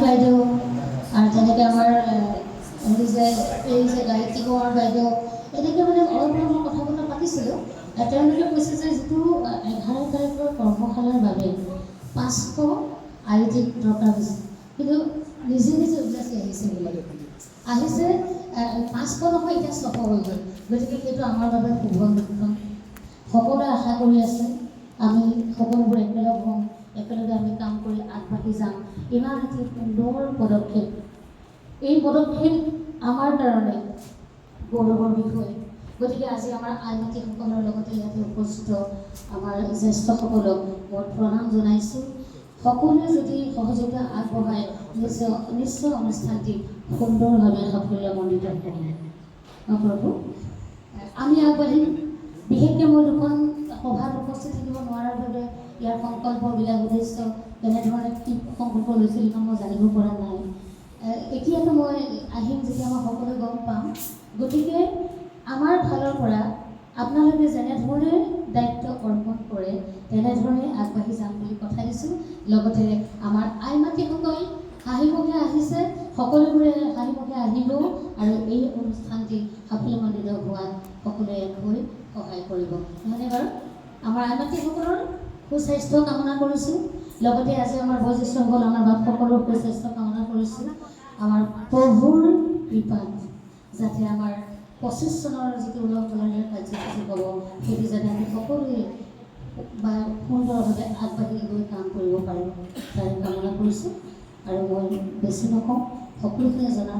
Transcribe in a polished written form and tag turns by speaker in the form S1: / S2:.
S1: বাইদেউ আৰু তেনেকৈ আমাৰ হেৰি যে এই যে গায়ত্ৰী কোঁৱৰ বাইদেউ এনেকৈ মানে অলপ অলপ মই কথা বতৰা পাতিছিলোঁ। তেওঁলোকে কৈছে যে যিটো 11 তাৰিখৰ কৰ্মশালাৰ বাবে 500 আয়োজিত দৰকাৰ হৈছে, কিন্তু নিজে নিজে উল্লাসী আহিছে বোলে, আহিছে 500 নহয়, এতিয়া 600 হৈ গ'ল। গতিকে সেইটো আমাৰ বাবে শুভ লক্ষণ। সকলোৱে আশা কৰি আছে আমি সকলোবোৰ একেলগ হ'ম, একেলগে আমি কাম কৰি আগবাঢ়ি যাম। ইমান এটি সুন্দৰ পদক্ষেপ, এই পদক্ষেপ আমাৰ কাৰণে গৌৰৱৰ বিষয়। গতিকে আজি আমাৰ আইমাতৃসকলৰ লগতে ইয়াতে উপস্থিত আমাৰ জ্যেষ্ঠসকলক মই প্ৰণাম জনাইছোঁ। সকলোৱে যদি সহযোগিতা আগবঢ়ায় নিশ্চয় অনুষ্ঠানটি সুন্দৰভাৱে সাফল্যমণ্ডিত হ'ব। প্ৰভু আমি আগবাঢ়িম। বিশেষকৈ মই দুখন সভাত উপস্থিত থাকিব নোৱাৰাৰ বাবে ইয়াৰ সংকল্পবিলাক উদ্দেশ্য কেনেধৰণে কি সংকল্প লৈছিল মই জানিব পৰা নাই। এতিয়াতো মই আহিম যেতিয়া মই সকলোৱে গম পাম। গতিকে আমাৰ ফালৰ পৰা আপোনালোকে যেনেধৰণে দায়িত্ব অৰ্পণ কৰে তেনেধৰণে আগবাঢ়ি যাম বুলি কথা দিছোঁ। লগতে আমাৰ আইমাতৃসকল হাঁহিমুখে আহিছে, সকলোবোৰে হাঁহিমুখে আহিব আৰু এই অনুষ্ঠানটি সাফল্যমণ্ডিত হোৱাত সকলোৱে এক হৈ সহায় কৰিব, নহয়নে বাৰু? আমাৰ আইমাতৃসকলৰ সুস্বাস্থ্য কামনা কৰিছোঁ। লগতে আজি আমাৰ বয়োজ্যেষ্ঠসকল আমাৰ বাপসকলৰ সুস্বাস্থ্য কামনা কৰিছোঁ। আমাৰ প্ৰভুৰ কৃপাত যাতে আমাৰ 25 চনৰ যিটো উলহ মালহেৰে কাৰ্যসূচী হ'ব, সেইটো যাতে আমি সকলোৱে বা সুন্দৰভাৱে আগবাঢ়ি গৈ কাম কৰিব পাৰোঁ, তাৰে কামনা কৰিছোঁ। আৰু মই বেছি নকওঁ, সকলোখিনি জনাৰ